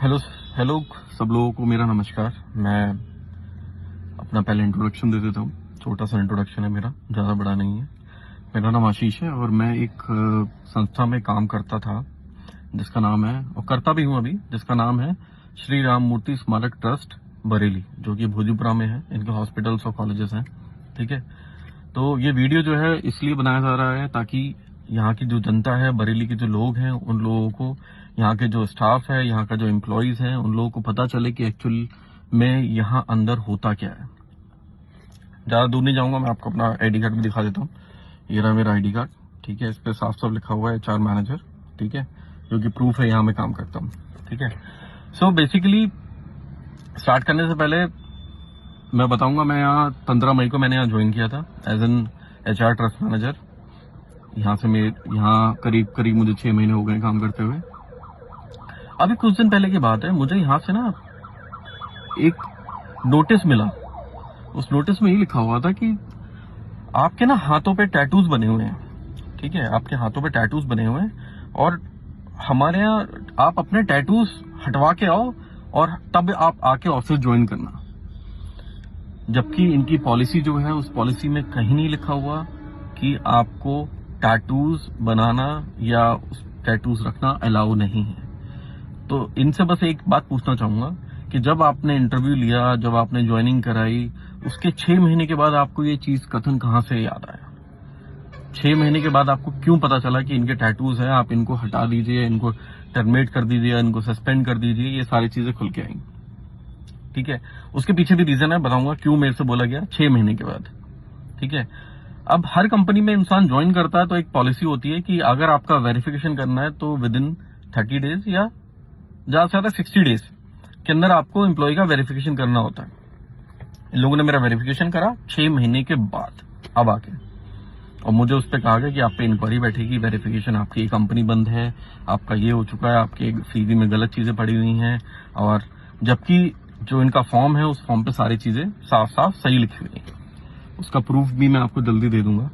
Hello hello सब लोगों को मेरा नमस्कार। मैं अपना पहले इंट्रोडक्शन दे देता हूँ। छोटा सा इंट्रोडक्शन है मेरा, ज़्यादा बड़ा नहीं है। मेरा नाम आशीष है और मैं एक संस्था में काम करता था जिसका नाम है, और करता भी हूँ अभी, जिसका नाम है श्री राम मूर्ति स्मारक ट्रस्ट बरेली, जो कि भोजपुरा में है। इनके हॉस्पिटल्स और कॉलेजेस हैं। ठीक है, तो ये वीडियो जो है इसलिए बनाया जा रहा है ताकि यहाँ की जो जनता है, बरेली के जो लोग हैं, उन लोगों को, यहाँ के जो स्टाफ है, यहाँ का जो एम्प्लॉयज हैं, उन लोगों को पता चले कि एक्चुअल में यहाँ अंदर होता क्या है। ज्यादा दूर नहीं जाऊंगा, मैं आपको अपना आईडी कार्ड भी दिखा देता हूँ। ये रहा मेरा आईडी कार्ड। ठीक है, इस पे साफ साफ लिखा हुआ है HR मैनेजर। ठीक है, जो कि प्रूफ है यहाँ मैं काम करता हूँ। ठीक है, सो बेसिकली स्टार्ट करने से पहले मैं बताऊंगा, मैं यहाँ 15 मई को मैंने यहाँ ज्वाइन किया था as an HR trust manager. यहाँ से मैं यहाँ करीब मुझे 6 महीने हो गए काम करते हुए। अभी कुछ दिन पहले की बात है, मुझे यहाँ से ना एक नोटिस मिला। उस नोटिस में ये लिखा हुआ था कि आपके ना हाथों पे टैटूज बने हुए हैं। ठीक है, आपके हाथों पे टैटूज बने हुए हैं और हमारे यहाँ आप अपने टैटूज हटवा के आओ और तब आप आके ऑफिस ज्वाइन करना। जबकि इनकी पॉलिसी जो है, उस पॉलिसी में कहीं नहीं लिखा हुआ कि आपको टैटूज बनाना या टैटूज रखना अलाउ नहीं है। तो इनसे बस एक बात पूछना चाहूंगा कि जब आपने इंटरव्यू लिया, जब आपने ज्वाइनिंग कराई, उसके 6 महीने के बाद आपको ये चीज कथन कहां से याद आया? 6 महीने के बाद आपको क्यों पता चला कि इनके टैटूज हैं, आप इनको हटा दीजिए, इनको टर्मिनेट कर दीजिए, इनको सस्पेंड कर दीजिए? ये सारी चीजें खुल के आई। ठीक है, उसके पीछे भी रीजन है, बताऊंगा क्यों मेरे से बोला गया 6 महीने के बाद। ठीक है, अब हर कंपनी में इंसान ज्वाइन करता है तो एक पॉलिसी होती है कि अगर आपका वेरिफिकेशन करना है तो विद इन 30 डेज या ज्यादा से ज्यादा 60 डेज के अंदर आपको एम्प्लॉय का वेरिफिकेशन करना होता है। इन लोगों ने मेरा वेरिफिकेशन करा 6 महीने के बाद अब आके, और मुझे उस पर कहा गया कि आप पे इंक्वायरी बैठेगी, वेरिफिकेशन, आपकी कंपनी बंद है, आपका ये हो चुका है, आपके सीवी में गलत चीजें पड़ी हुई हैं। और जबकि जो इनका फॉर्म है, उस फॉर्म पे सारी चीजें साफ साफ सही लिखी हुई है। उसका प्रूफ भी मैं आपको जल्दी दे दूंगा।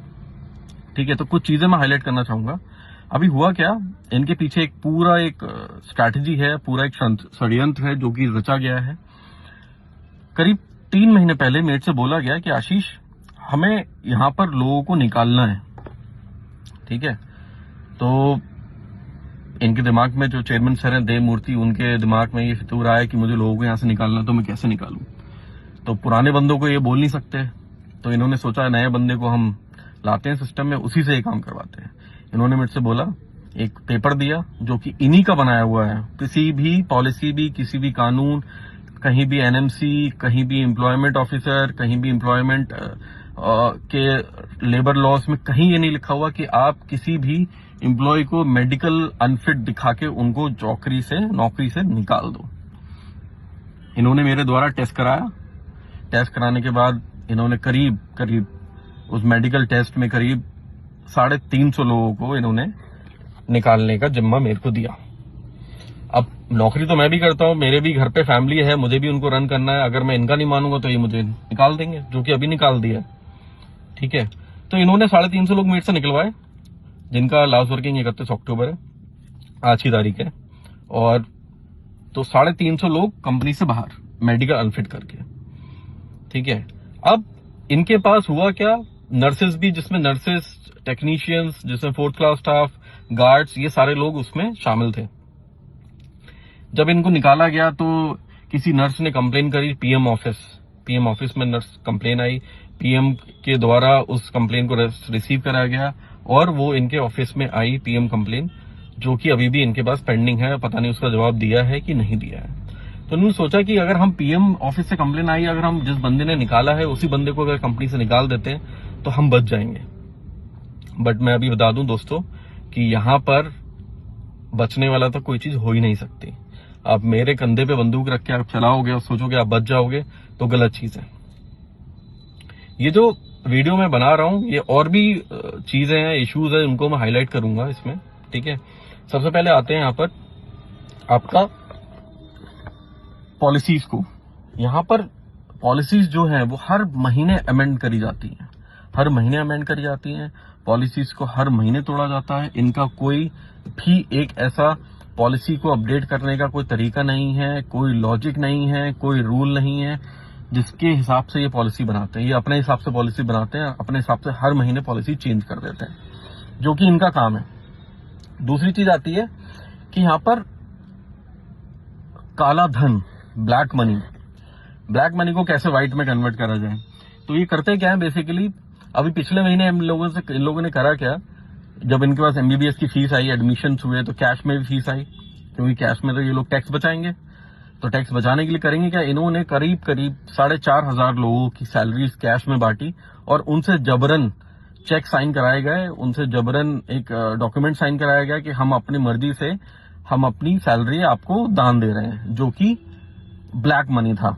ठीक है, तो कुछ चीजें मैं हाईलाइट करना चाहूंगा। अभी हुआ क्या, इनके पीछे एक पूरा एक स्ट्रैटेजी है, पूरा एक षड्यंत्र है जो कि रचा गया है। करीब 3 महीने पहले मेरे से बोला गया कि आशीष, हमें यहां पर लोगों को निकालना है। ठीक है, तो इनके दिमाग में जो चेयरमैन सर है देव मूर्ति, उनके दिमाग में ये फितूर आया कि मुझे लोगों को यहां से निकालना, तो मैं कैसे निकालूं? तो पुराने बंदों को ये बोल नहीं सकते, तो इन्होंने सोचा नए बंदे को हम लाते हैं सिस्टम में, उसी से ये काम करवाते हैं। इन्होंने मेरे से बोला, एक पेपर दिया जो कि इन्हीं का बनाया हुआ है। किसी भी पॉलिसी भी, किसी भी कानून, कहीं भी NMC, कहीं भी एम्प्लॉयमेंट ऑफिसर, कहीं भी एम्प्लॉयमेंट के लेबर लॉस में कहीं ये नहीं लिखा हुआ कि आप किसी भी एम्प्लॉय को मेडिकल अनफिट दिखा के उनको नौकरी से निकाल दो। इन्होंने मेरे द्वारा टेस्ट कराया। टेस्ट कराने के बाद इन्होंने करीब उस मेडिकल टेस्ट में करीब 350 लोगों को इन्होंने निकालने का जिम्मा मेरे को दिया। अब नौकरी तो मैं भी करता हूं, मेरे भी घर पे फैमिली है, मुझे भी उनको रन करना है। अगर मैं इनका नहीं मानूंगा तो ये मुझे निकाल देंगे, जो कि अभी निकाल दिया। ठीक है, तो इन्होंने 350 लोग मेरे से निकलवाए, जिनका लास्ट वर्किंग 31 अक्टूबर है, आज की तारीख है। और तो 350 लोग कंपनी से बाहर मेडिकल अनफिट करके। ठीक है, अब इनके पास हुआ क्या, नर्सेज भी, जिसमें नर्सेज, टेक्नीशियंस, जिसमें 4th क्लास स्टाफ, गार्ड्स, ये सारे लोग उसमें शामिल थे। जब इनको निकाला गया तो किसी नर्स ने कंप्लेन करी PM ऑफिस में नर्स कंप्लेन आई, PM के द्वारा उस कंप्लेन को रिसीव कराया गया और वो इनके ऑफिस में आई PM कंप्लेन, जो कि अभी भी इनके पास पेंडिंग है। पता नहीं उसका जवाब दिया है कि नहीं दिया है। तो उन्होंने सोचा कि अगर हम PM ऑफिस से कंप्लेन आई, अगर हम जिस बंदे ने निकाला है उसी बंदे को अगर कंपनी से निकाल देते हैं तो हम बच जाएंगे। बट मैं अभी बता दूं दोस्तों कि यहां पर बचने वाला तो कोई चीज हो ही नहीं सकती। आप मेरे कंधे पे बंदूक रख के आप चलाओगे और सोचोगे आप बच जाओगे, तो गलत चीज है। ये जो वीडियो मैं बना रहा हूं, ये और भी चीजें हैं, इश्यूज है, उनको मैं हाईलाइट करूंगा इसमें। ठीक है, सबसे पहले आते हैं यहां पर आपका पॉलिसीज को। यहां पर पॉलिसीज जो है वो हर महीने अमेंड करी जाती हैं, हर महीने अमेंड करी जाती हैं। पॉलिसीज को हर महीने तोड़ा जाता है। इनका कोई भी एक ऐसा पॉलिसी को अपडेट करने का कोई तरीका नहीं है, कोई लॉजिक नहीं है, कोई रूल नहीं है जिसके हिसाब से ये पॉलिसी बनाते हैं। ये अपने हिसाब से पॉलिसी बनाते हैं, अपने हिसाब से हर महीने पॉलिसी चेंज कर देते हैं, जो कि इनका काम है। दूसरी चीज आती है कि यहां पर काला धन, ब्लैक मनी को कैसे व्हाइट में कन्वर्ट करा जाए। तो ये करते क्या है बेसिकली, अभी पिछले महीने इन लोगों ने करा क्या, जब इनके पास एमबीबीएस की फीस आई, एडमिशन हुए, तो कैश में भी फीस आई, क्योंकि कैश में तो ये लोग टैक्स बचाएंगे। तो टैक्स बचाने के लिए करेंगे क्या, इन्होंने करीब 4,500 लोगों की सैलरीज कैश में बांटी और उनसे जबरन चेक साइन कराए गए, उनसे जबरन एक डॉक्यूमेंट साइन कराया गया कि हम अपनी मर्जी से हम अपनी सैलरी आपको दान दे रहे हैं, जो कि ब्लैक मनी था।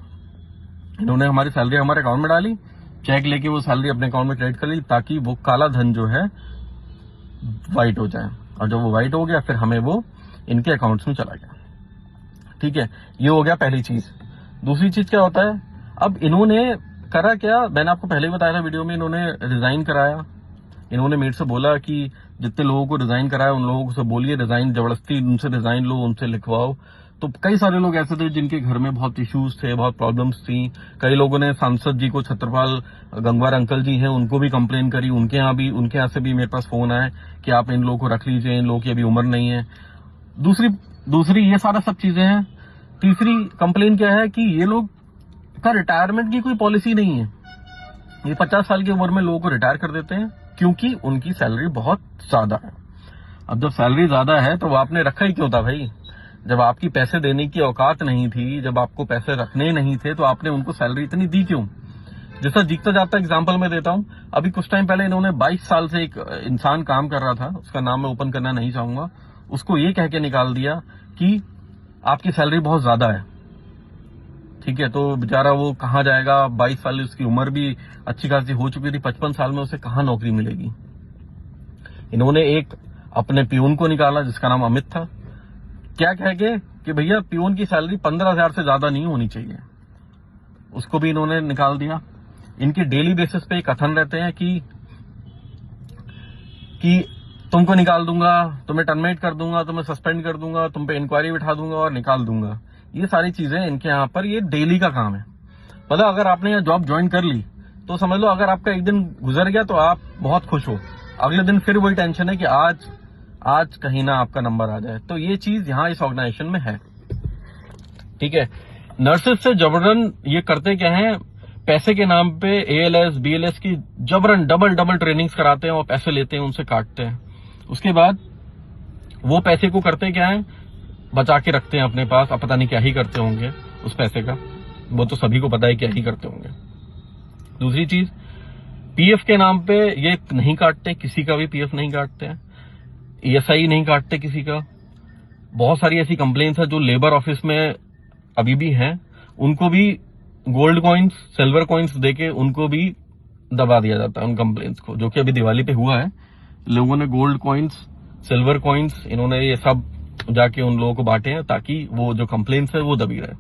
इन्होंने हमारी सैलरी हमारे अकाउंट में डाली, चेक लेके वो सैलरी अपने अकाउंट में क्रेडिट कर ली, ताकि वो काला धन जो है व्हाइट हो जाए। और जब वो व्हाइट हो गया फिर हमें वो इनके अकाउंट्स में चला गया। ठीक है, ये हो गया पहली चीज। दूसरी चीज क्या होता है, अब इन्होंने करा क्या, मैंने आपको पहले ही बताया था वीडियो में, इन्होंने रिजाइन कराया। इन्होंने मेरे से बोला कि जितने लोगों को रिजाइन कराया उन लोगों से बोलिए रिजाइन, जबरदस्ती उनसे रिजाइन लो, उनसे लिखवाओ। तो कई सारे लोग ऐसे थे जिनके घर में बहुत इश्यूज थे, बहुत प्रॉब्लम्स थी। कई लोगों ने सांसद जी को, छत्रपाल गंगवार अंकल जी हैं, उनको भी कंप्लेन करी। उनके यहाँ से भी मेरे पास फोन आया कि आप इन लोगों को रख लीजिए, इन लोगों की अभी उम्र नहीं है। दूसरी ये सारा सब चीजें हैं। तीसरी कंप्लेन क्या है कि ये लोग का रिटायरमेंट की कोई पॉलिसी नहीं है। ये 50 साल की उम्र में लोगों को रिटायर कर देते हैं, क्योंकि उनकी सैलरी बहुत ज्यादा है। अब जब सैलरी ज्यादा है तो वो आपने रखा ही क्यों था भाई? जब आपकी पैसे देने की औकात नहीं थी, जब आपको पैसे रखने नहीं थे, तो आपने उनको सैलरी इतनी दी क्यों? जैसा जीतता जाता एग्जाम्पल मैं देता हूं। अभी कुछ टाइम पहले इन्होंने 22 साल से एक इंसान काम कर रहा था, उसका नाम मैं ओपन करना नहीं चाहूंगा, उसको ये कह के निकाल दिया कि आपकी सैलरी बहुत ज्यादा है। ठीक है, तो बेचारा वो कहाँ जाएगा? 22 साल उसकी उम्र भी अच्छी खासी हो चुकी थी, 55 साल में उसे कहाँ नौकरी मिलेगी? इन्होंने एक अपने पियून को निकाला जिसका नाम अमित था, क्या कह के कि भैया पियून की सैलरी 15,000 से ज्यादा नहीं होनी चाहिए, उसको भी इन्होंने निकाल दिया। इनकी डेली बेसिस पे कथन रहते हैं कि तुमको निकाल दूंगा, तुम्हें टर्मिनेट कर दूंगा, तुम्हें सस्पेंड कर दूंगा, तुम पे इंक्वायरी बिठा दूंगा और निकाल दूंगा। ये सारी चीजें इनके यहाँ पर ये डेली का काम है। मतलब अगर आपने यहाँ जॉब ज्वाइन कर ली तो समझ लो अगर आपका एक दिन गुजर गया तो आप बहुत खुश हो, अगले दिन फिर वही टेंशन है कि आज कहीं ना आपका नंबर आ जाए। तो ये चीज यहाँ इस ऑर्गेनाइजेशन में है। ठीक है, नर्सेज से जबरन ये करते क्या है, पैसे के नाम पे ALS BLS की जबरन डबल ट्रेनिंग्स कराते हैं और पैसे लेते हैं, उनसे काटते हैं। उसके बाद वो पैसे को करते क्या है, बचा के रखते हैं अपने पास। अब पता नहीं क्या ही करते होंगे उस पैसे का, वो तो सभी को पता है क्या ही करते होंगे। दूसरी चीज, PF के नाम पे ये नहीं काटते, किसी का भी PF नहीं काटते हैं, ESI नहीं काटते किसी का। बहुत सारी ऐसी कंप्लेंट्स है जो लेबर ऑफिस में अभी भी हैं, उनको भी गोल्ड कॉइन्स, सिल्वर कॉइन्स देके उनको भी दबा दिया जाता है उन कंप्लेंट्स को। जो कि अभी दिवाली पे हुआ है, लोगों ने गोल्ड कॉइन्स, सिल्वर कॉइन्स, इन्होंने ये सब जाके उन लोगों को बांटे हैं ताकि वो जो कंप्लेंट्स है वो दबी रहे।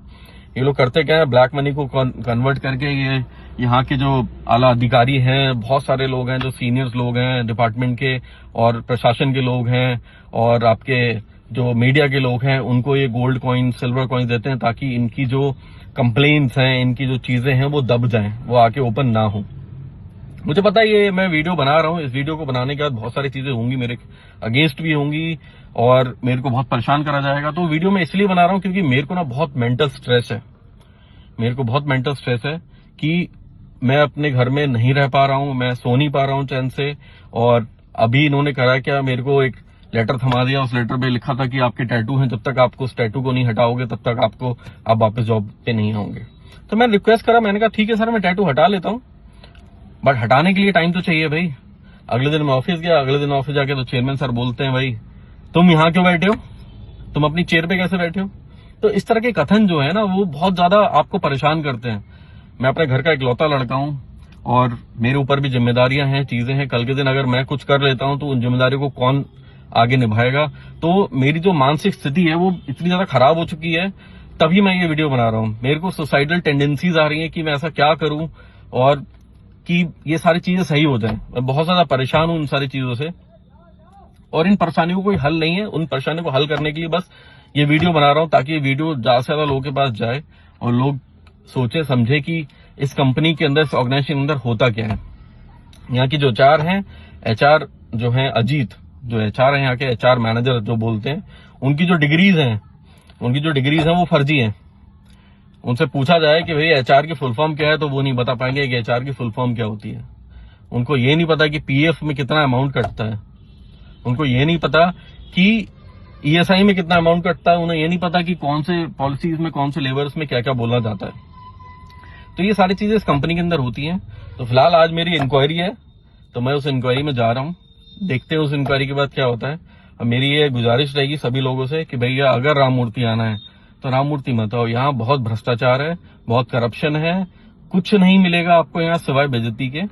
ये लोग करते क्या है, ब्लैक मनी को कन्वर्ट करके ये यहाँ के जो आला अधिकारी हैं, बहुत सारे लोग हैं जो सीनियर्स लोग हैं डिपार्टमेंट के और प्रशासन के लोग हैं और आपके जो मीडिया के लोग हैं, उनको ये गोल्ड कॉइन, सिल्वर कॉइन देते हैं ताकि इनकी जो कंप्लेंट्स हैं, इनकी जो चीजें हैं वो दब जाएं, वो आके ओपन ना हो। मुझे पता है ये मैं वीडियो बना रहा हूँ, इस वीडियो को बनाने के बाद बहुत सारी चीजें होंगी, मेरे अगेंस्ट भी होंगी और मेरे को बहुत परेशान करा जाएगा। तो वीडियो मैं इसलिए बना रहा हूँ क्योंकि मेरे को ना बहुत मेंटल स्ट्रेस है, मेरे को बहुत मेंटल स्ट्रेस है कि मैं अपने घर में नहीं रह पा रहा हूँ, मैं सो नहीं पा रहा हूँ चैन से। और अभी इन्होंने करा क्या, मेरे को एक लेटर थमा दिया, उस लेटर पे लिखा था कि आपके टैटू हैं, जब तक आपको उस टैटू को नहीं हटाओगे तब तक आप वापस जॉब पे नहीं आओगे। तो मैं रिक्वेस्ट करा, मैंने कहा ठीक है सर मैं टैटू हटा लेता हूँ, बट हटाने के लिए टाइम तो चाहिए भाई। अगले दिन मैं ऑफिस गया, अगले दिन ऑफिस जाके तो चेयरमैन सर बोलते हैं भाई तुम यहाँ क्यों बैठे हो, तुम अपनी चेयर पे कैसे बैठे हो। तो इस तरह के कथन जो है ना वो बहुत ज्यादा आपको परेशान करते हैं। मैं अपने घर का इकलौता लड़का हूं और मेरे ऊपर भी जिम्मेदारियां हैं, चीजें हैं। कल के दिन अगर मैं कुछ कर लेता हूं तो उन जिम्मेदारियों को कौन आगे निभाएगा। तो मेरी जो मानसिक स्थिति है वो इतनी ज्यादा खराब हो चुकी है, तभी मैं ये वीडियो बना रहा हूं। मेरे को सुसाइडल टेंडेंसीज आ रही है कि मैं ऐसा क्या करूं और कि ये सारी चीजें सही हो जाएं। मैं बहुत ज्यादा परेशान हूं इन सारी चीजों से। और इन परेशानियों को कोई हल नहीं है। उन परेशानियों को हल करने के लिए बस ये वीडियो बना रहा हूं, ताकि ये वीडियो ज्यादा से ज्यादा लोगों के पास जाए और लोग सोचे समझे कि इस कंपनी के अंदर, इस ऑर्गेनाइजेशन के अंदर होता क्या है। यहाँ की जो एचआर हैं, एचआर जो है अजीत, जो एचआर है यहाँ के एचआर मैनेजर जो बोलते हैं, उनकी जो डिग्रीज हैं वो फर्जी हैं। उनसे पूछा जाए कि भाई एचआर की फुल फॉर्म क्या है, तो वो नहीं बता पाएंगे कि एचआर की फुल फॉर्म क्या होती है। उनको ये नहीं पता कि पीएफ में कितना अमाउंट कटता है, उनको ये नहीं पता कि ईएसआई में कितना अमाउंट कटता है, उन्हें ये नहीं पता कि कौन से पॉलिसीज में, कौन से लेवर्स में क्या क्या बोलना जाता है। तो ये सारी चीजें इस कंपनी के अंदर होती हैं। तो फिलहाल आज मेरी इंक्वायरी है, तो मैं उस इंक्वायरी में जा रहा हूँ, देखते हैं उस इंक्वायरी के बाद क्या होता है। अब मेरी ये गुजारिश रहेगी सभी लोगों से कि भैया अगर राम मूर्ति आना है तो राम मूर्ति मत आओ। यहाँ बहुत भ्रष्टाचार है, बहुत करप्शन है, कुछ नहीं मिलेगा आपको यहाँ सिवाय बेइज्जती के।